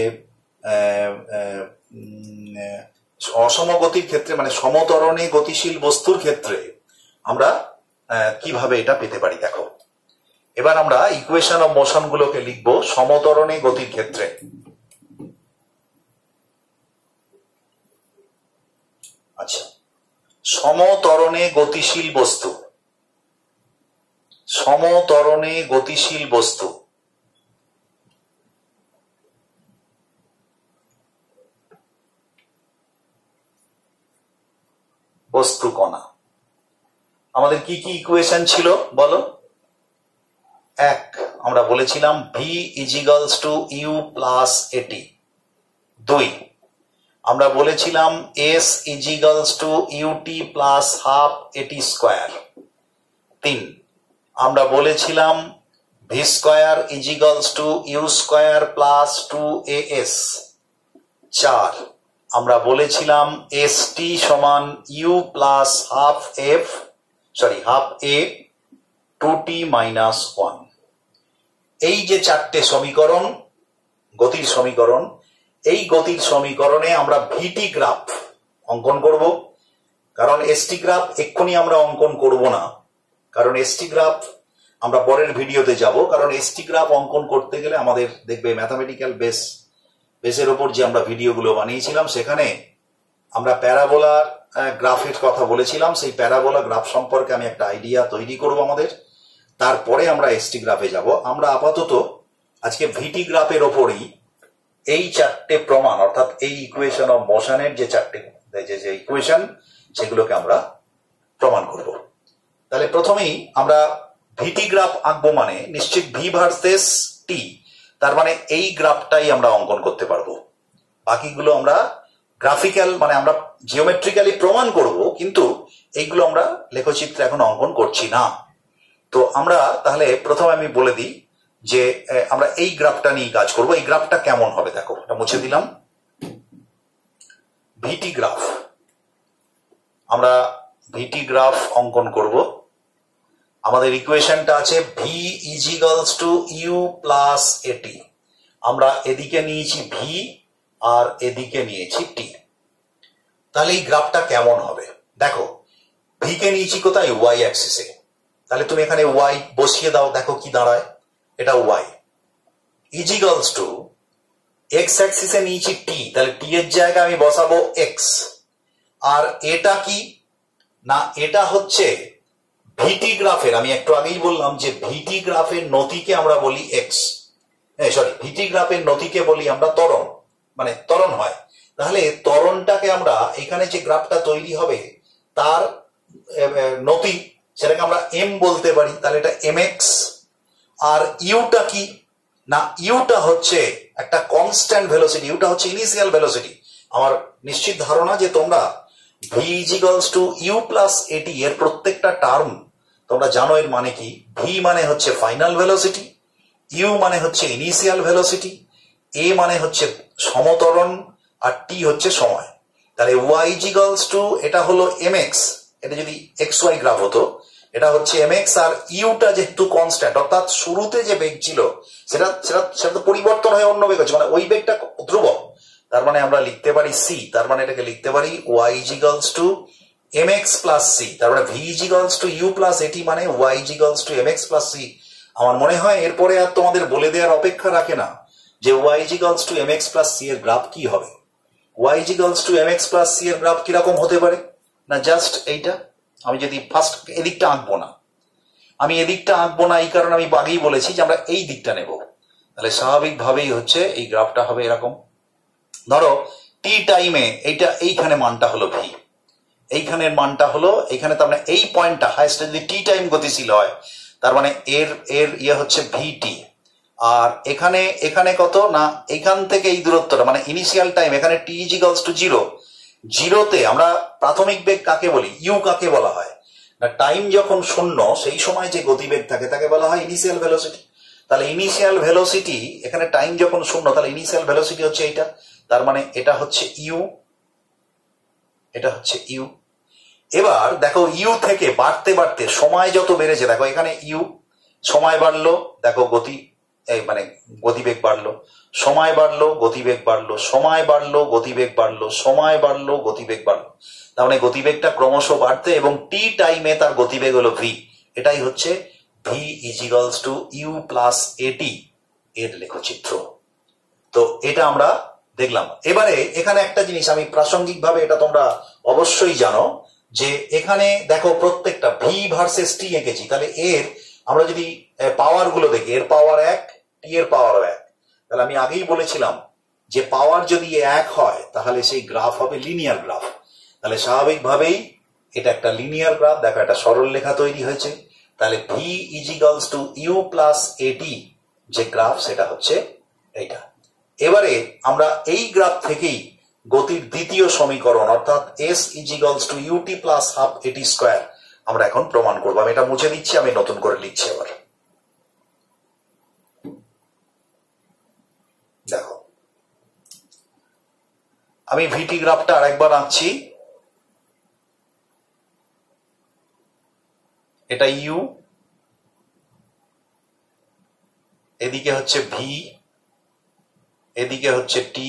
Speaker 1: অসম গতির ক্ষেত্রে, মানে সমতরণে গতিশীল বস্তুর ক্ষেত্রে আমরা কিভাবে এটা পেতে পারি দেখো। এবার আমরা ইকুয়েশন অফ মোশন গুলোকে লিখবো সমতরণে গতির ক্ষেত্রে। আচ্ছা, সমতরণে গতিশীল বস্তু, সমতরণে গতিশীল বস্তু, বস্তু কণা, আমাদের কি কি ইকুয়েশন ছিল বলো? এক, আমরা বলেছিলাম V is equals to U plus AT. দুই, আমরা বলেছিলাম S is equals to UT plus half AT square. তিন, আমরা বলেছিলাম V square is equals to U square plus 2as। চার, আমরা বলেছিলাম এস টি সমান U plus half A 2t minus 1। এই যে চারটে সমীকরণ, গতির সমীকরণ, এই গতির সমীকরণে আমরা ভিটি গ্রাফ অঙ্কন করব। কারণ এসটি গ্রাফ এক্ষুনি আমরা অঙ্কন করব না, কারণ এসটি গ্রাফ আমরা পরের ভিডিওতে যাব। কারণ এসটি গ্রাফ অঙ্কন করতে গেলে আমাদের দেখবে ম্যাথামেটিক্যাল বেসের ওপর যে আমরা ভিডিওগুলো বানিয়েছিলাম, সেখানে আমরা প্যারাবোলার গ্রাফের কথা বলেছিলাম। সেই প্যারাবোলা গ্রাফ সম্পর্কে আমি একটা আইডিয়া তৈরি করব আমাদের, তারপরে আমরা এসটি গ্রাফে যাব। আমরা আপাতত আজকে ভিটি গ্রাফের ওপরই এই চারটে প্রমাণ, অর্থাৎ এই ইকুয়েশন অফ মোশনের যে চারটে যে ইকুয়েশন, সেগুলোকে আমরা প্রমাণ করব। তাহলে প্রথমেই আমরা ভিটি গ্রাফ আঁকবো, মানে নিশ্চিত ভি ভার্সেস টি, তার মানে এই গ্রাফটাই আমরা অঙ্কন করতে পারবো। বাকিগুলো আমরা গ্রাফিক্যাল, মানে আমরা জিওমেট্রিক্যালি প্রমাণ করব, কিন্তু এইগুলো আমরা লেখচিত্রে এখন অঙ্কন করছি না। তো আমরা তাহলে প্রথমে আমি বলে দিই যে আমরা এই গ্রাফটা নিয়ে কাজ করব। এই গ্রাফটা কেমন হবে দেখো, এটা মুছে দিলাম। ভিটি গ্রাফ, আমরা ভিটি গ্রাফ অঙ্কন করব। আমাদের ইকুয়েশনটা আছে V is equals to U plus AT. আমরা এদিকে নিয়েছি ভি আর এদিকে নিয়েছি টি। তাহলে এই গ্রাফটা কেমন হবে দেখো, ভি কে নিয়েছি কোথায়? ওয়াই অ্যাক্সিসে। তাহলে তুমি এখানে ওয়াই বসিয়ে দাও, দেখো কি দাঁড়ায়। এটা Y is equals to X অ্যাক্সিসে নিয়েছি টি, তাহলে টি এর জায়গায় আমি বসাবো এক্স। আর এটা কি না, এটা হচ্ছে ভিটি গ্রাফের, আমি একটু আগেই বললাম যে ভিটি গ্রাফের নতিকে আমরা বলি এক্স, ভিটি গ্রাফের নতিকে বলি আমরা ত্বরণ, মানে ত্বরণ হয়। তাহলে ত্বরণটাকে আমরা এখানে যে গ্রাফটা তৈরি হবে তার নতি, সেটাকে আমরা এম বলতে পারি। তাহলে এটা এম এক্স। আর ইউটা কি না, ইউটা হচ্ছে একটা কনস্ট্যান্ট ভেলোসিটি, ইউটা হচ্ছে ইনিশিয়াল ভেলোসিটি। আমার নিশ্চিত ধারণা যে তোমরা V is equals to U plus AT এর প্রত্যেকটা টার্ম তোমরা জানো এর মানে কি। ভি মানে হচ্ছে ফাইনাল ভেলোসিটি, ইউ মানে হচ্ছে ইনিশিয়াল ভেলোসিটি, এ মানে হচ্ছে সমতরণ, আর টি হচ্ছে সময়। তাহলে ওয়াই ইজ ইকুয়ালস টু, এটা হলো এম এক্স, এটা যদি এক্স ওয়াই গ্রাফ হতো, এটা হচ্ছে mx, আর ইউটা যেহেতু কনস্ট্যান্ট, অর্থাৎ শুরুতে যে বেগ ছিল সেটা সেটা সেটা তো পরিবর্তন হয়ে অন্য বেগ হচ্ছে, মানে ওই বেগটা ধ্রুবক। তার মানে আমরা লিখতে পারি c, তার মানে এটাকে লিখতে পারি y is equals to mx plus c, তার মানে v is equals to u plus at মানে y is equals to mx plus c। আমার মনে হয় এরপরে আর তোমাদের বলে দেওয়ার অপেক্ষা রাখে না যে y is equals to mx plus c এর গ্রাফ কি হবে। y is equals to mx plus c এর গ্রাফ কিরকম হতে পারে না, জাস্ট এইটা। আমি যদি ফার্স্ট এদিকটা আঁকবো না, এই কারণে আমি আগেই বলেছি যে আমরা এই দিকটা নেব, তাহলে স্বাভাবিকভাবেই হচ্ছে এই গ্রাফটা হবে এরকম। ধরো টি টাইমে এইখানে মানটা হলো ভি, এইখানের মানটা হলো এখানে, তার মানে এই পয়েন্টটা হাইস্ট যদি টি টাইম গতিশীল হয়, তার মানে এর ইয়ে হচ্ছে ভিটি। আর এখানে কত না, এখান থেকে এই দূরত্বটা মানে ইনিশিয়াল টাইম, এখানে টি ইজ ইকুয়ালস টু 0, জিরোতে আমরা প্রাথমিক বেগ কাকে বলি, ইউ কাকে বলা হয় না, টাইম যখন শূন্য সেই সময় যে গতিবেগ থাকে তাকে বলা হয় ইনিশিয়াল ভেলোসিটি। তাহলে ইনিশিয়াল ভেলোসিটি এখানে টাইম যখন শূন্য, তাহলে ইনিশিয়াল ভেলোসিটি হচ্ছে এইটা, তার মানে এটা হচ্ছে ইউ, এটা হচ্ছে ইউ। এবার দেখো ইউ থেকে বাড়তে বাড়তে সময় যত বেড়েছে, দেখো এখানে ইউ, সময় বাড়লো, দেখো মানে গতিবেগ বাড়লো, সময় বাড়লো, গতিবেগ বাড়লো, সময় বাড়লো, গতিবেগ বাড়লো, সময় বাড়লো, গতিবেগ বাড়লো। তার মানে গতিবেগটা ক্রমশ বাড়তে, এবং টি টাইমে তার গতিবেগ হলো ভি। এটাই হচ্ছে V is equals to U plus AT এর লেখচিত্র। তো এটা আমরা দেখলাম। এবারে এখানে একটা জিনিস আমি প্রাসঙ্গিকভাবে, এটা তোমরা অবশ্যই জানো যে এখানে দেখো প্রত্যেকটা ভি ভার্সেস টি এঁকেছি, তাহলে এর আমরা যদি পাওয়ার গুলো দেখি, এর পাওয়ার 1, টি এর পাওয়ার 1, তাহলে আমি আগেই বলেছিলাম যে পাওয়ার যদি 1 হয় তাহলে সেই গ্রাফ হবে লিনিয়ার গ্রাফ। তাহলে স্বাভাবিকভাবেই এটা একটা লিনিয়ার গ্রাফ। দেখো একটা সরল রেখা তৈরি হয়েছে, তাহলে V is equals to U plus AT যে গ্রাফ, সেটা হচ্ছে এইটা। এবারে আমরা এই গ্রাফ থেকেই গতির দ্বিতীয় সমীকরণ অর্থাৎ S is equals to UT plus half AT square আমরা এখন প্রমাণ করবো। আমি এটা মুছে দিচ্ছি, আমি নতুন করে লিখছি। এবার দেখো আমি ভিটি গ্রাফটা আরেকবার আঁকছি। এটা ইউ, এদিকে হচ্ছে ভি, এদিকে হচ্ছে টি।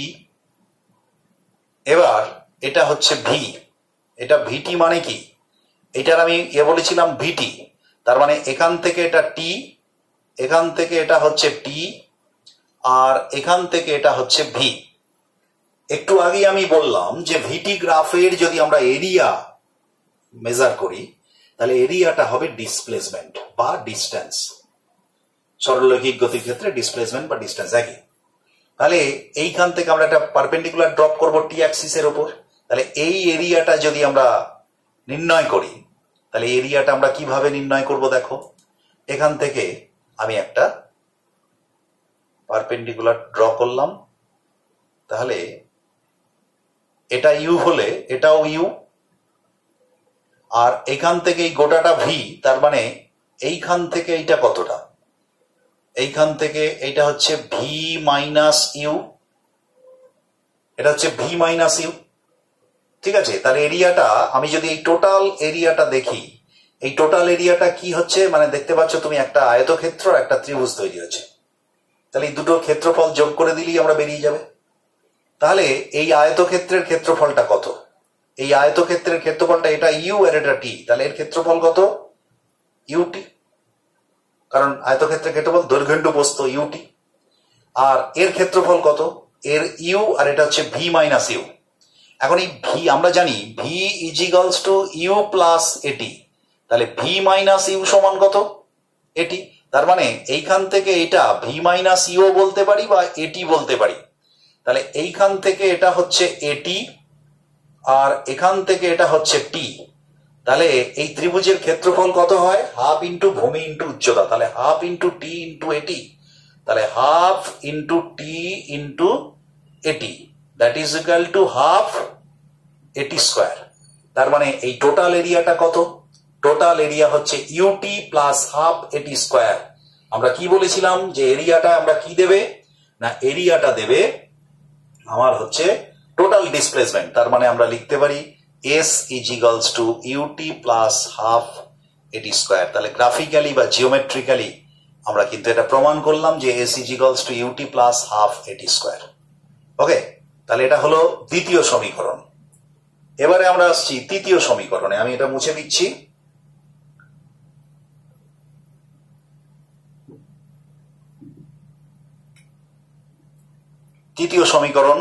Speaker 1: এবার এটা হচ্ছে ভি, এটা ভিটি মানে কি, এটার আমি বলেছিলাম ভিটি, তার মানে এখান থেকে এটা টি, এখান থেকে এটা হচ্ছে টি, আর এখান থেকে এটা হচ্ছে ভি। একটু আগে আমি বললাম যে ভিটি গ্রাফের যদি আমরা এরিয়া মেজার করি তাহলে এরিয়াটা হবে ডিসপ্লেসমেন্ট বা ডিস্টেন্স। সরলরৈখিক গতির ক্ষেত্রে ডিসপ্লেসমেন্ট বা ডিস্টেন্স একই। তাহলে এইখান থেকে আমরা একটা পারপেন্ডিকুলার ড্রপ করবো টি অ্যাক্সিসের ওপর, তাহলে এই এরিয়াটা যদি আমরা নির্ণয় করি তাহলে এরিয়াটা আমরা কিভাবে নির্ণয় করব, দেখো এখান থেকে আমি একটা পারপেন্ডিকুলার ড্র করলাম, তাহলে এটা ইউ হলে এটাও ইউ, আর এখান থেকে এই গোটাটা ভি, তার মানে এইখান থেকে এইটা কতটা, এইখান থেকে এইটা হচ্ছে ভি মাইনাস ইউ, এটা হচ্ছে ভি মাইনাস ইউ। ঠিক আছে, তাহলে এরিয়াটা আমি যদি এই টোটাল এরিয়াটা দেখি, এই টোটাল এরিয়াটা কি হচ্ছে, মানে দেখতে পাচ্ছ তুমি একটা আয়তক্ষেত্র একটা ত্রিভুজ তৈরি হচ্ছে, তাহলে এই দুটো ক্ষেত্রফল যোগ করে দিলেই আমরা বেরিয়ে যাবে। তাহলে এই আয়তক্ষেত্রের ক্ষেত্রফলটা কত, এই আয়তক্ষেত্রের ক্ষেত্রফলটা এটা ইউ আর এটা টি, তাহলে এর ক্ষেত্রফল কত ইউটি, কারণ আয়তক্ষেত্রের ক্ষেত্রফল দৈর্ঘ্য ইনটু প্রস্থ ইউটি। আর এর ক্ষেত্রফল কত, এর ইউ, আর এটা হচ্ছে ভি মাইনাস ইউ। এখন এই ভি আমরা জানি V is equals to U plus এটি, তাহলে ভি মাইনাস ইউ সমান কত এটি, তার মানে এইখান থেকে এটা ভি মাইনাস ইউ বলতে পারি বা এটি বলতে পারি। তাহলে এইখান থেকে এটা হচ্ছে এটি আর এখান থেকে এটা হচ্ছে টি, তাহলে এই ত্রিভুজের ক্ষেত্রফল কত হয়, হাফ ইন্টু ভূমি ইন্টু উচ্চতা, তাহলে হাফ ইন্টু টি ইন্টু এটি, তাহলে হাফ ইন্টু টি ইন্টু এটি, that is equal to half AT square. তার মানে এই টোটাল এরিয়াটা কত, টোটাল এরিয়া হচ্ছে UT plus half AT square. আমরা কি বলেছিলাম যে এরিয়াটা আমরা কি দেবে না, এরিয়াটা দেবে আমার হচ্ছে টোটাল ডিসপ্লেসমেন্ট, তার মানে আমরা লিখতে পারি S is equals to UT plus half AT square. তাহলে গ্রাফিক্যালি বা জিওমেট্রিক্যালি আমরা কিন্তু এটা প্রমাণ করলাম যে S is equals to UT plus half AT square. Okay, তাহলে এটা হলো দ্বিতীয় সমীকরণ। এবারে আমরা আসছি তৃতীয় সমীকরণে। আমি এটা মুছে দিচ্ছি। তৃতীয় সমীকরণ,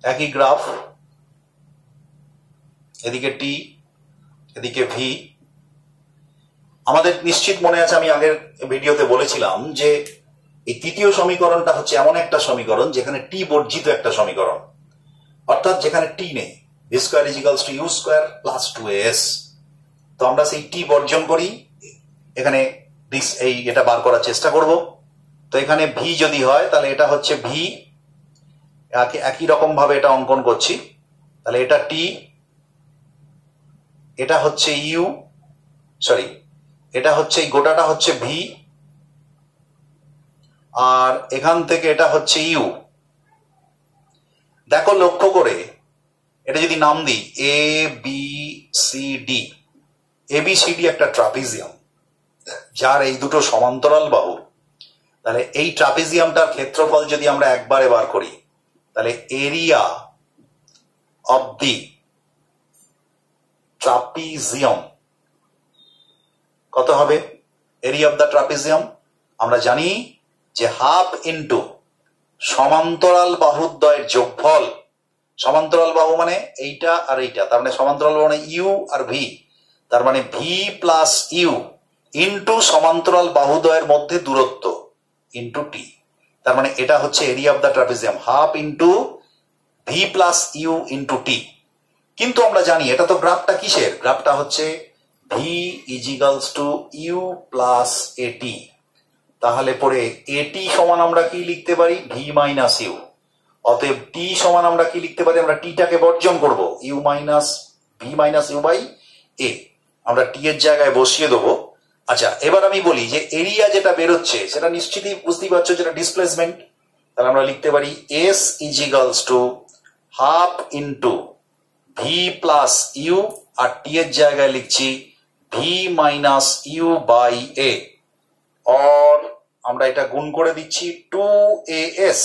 Speaker 1: একই গ্রাফ, এদিকে টি এদিকে ভি। আমাদের নিশ্চিত মনে আছে, আমি আগের ভিডিওতে বলেছিলাম যে এই তৃতীয় সমীকরণটা হচ্ছে এমন একটা সমীকরণ যেখানে টি বর্জিত একটা সমীকরণ, অর্থাৎ যেখানে টি নেই। V square is equals to U square plus 2as। তো আমরা সেই টি বর্জন করি, এখানে এটা বার করার চেষ্টা করব। তো এখানে ভি যদি হয় তাহলে এটা হচ্ছে ভি, একই রকম ভাবে এটা অঙ্কন করছি। তাহলে এটা টি, এটা হচ্ছে ইউ, সরি এটা হচ্ছে এই গোটাটা হচ্ছে ভি, আর এখান থেকে এটা হচ্ছে ইউ। দেখো লক্ষ্য করে, এটা যদি নাম দিই A B C D, A B C D একটা ট্রাপিজিয়াম যার এই দুটো সমান্তরাল বাহু। তাহলে এই ট্রাপিজিয়ামটার ক্ষেত্রফল যদি আমরা একবারে বার করি, তাহলে এরিয়া অফ দি ট্রাপিজিয়াম কত হবে? এরিয়া অফ দ্য ট্রাপিজিয়াম আমরা জানি যে হাফ ইন্টু সমান্তরাল বাহুদ্বয়ের যোগফল। সমান্তরাল বাহু মানে এইটা আর এইটা, তার মানে সমান্তরাল বাহু মানে ইউ আর ভি, তার মানে ভি প্লাস ইউ ইন্টু সমান্তরাল বাহুদ্বয়ের মধ্যে দূরত্ব ইন্টু টি। তার মানে এটা হচ্ছে area of the trapezium, half into V plus U into T. কিন্তু আমরা জানি এটা তো গ্রাফটা কিসের? গ্রাফটা হচ্ছে V is equals to U plus এটি। তাহলে পরে এটি সমান আমরা কি লিখতে পারি? V minus U. অতএব টি সমান আমরা কি লিখতে পারি? আমরা টিটাকে বর্জন করব, U minus V minus U by A. আমরা টি এর জায়গায় বসিয়ে দেবো। আচ্ছা, এবার আমি বলি যে এরিয়া যেটা বেরোচ্ছে সেটা নিশ্চিতই বুঝতেই পারছো যেটা ডিসপ্লেসমেন্ট। তাহলে আমরা লিখতে পারি S is equals to half into V plus U, আর টি এর জায়গায় লিখছি V minus U by A. और আমরা এটা গুণ করে দিচ্ছি 2as।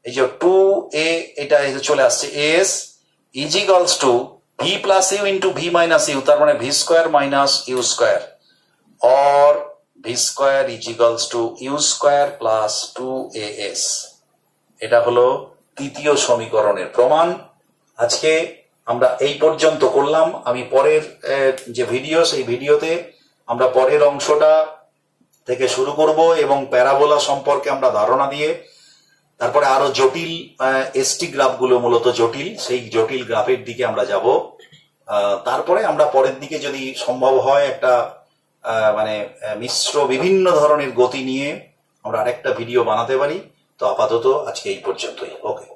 Speaker 1: এই যে 2a এটা চলে আসছে as is equals to V plus U into V minus U, তার মানে V square minus U square, और V square is equals to U square plus 2as। এটা হলো তৃতীয় সমীকরণের প্রমাণ। আজকে আমরা এই পর্যন্ত করলাম। আমি পরের যে ভিডিও, সেই ভিডিওতে আমরা পরের অংশটা থেকে শুরু করব এবং প্যারাবোলা সম্পর্কে আমরা ধারণা দিয়ে তারপরে আরো জটিল এসটি গ্রাফগুলো, মূলত জটিল, সেই জটিল গ্রাফের দিকে আমরা যাব। তারপরে আমরা পরের দিকে যদি সম্ভব হয় একটা মানে মিশ্র বিভিন্ন ধরনের গতি নিয়ে আমরা আরেকটা ভিডিও বানাতে পারি। তো আপাতত আজকে এই পর্যন্তই। ওকে।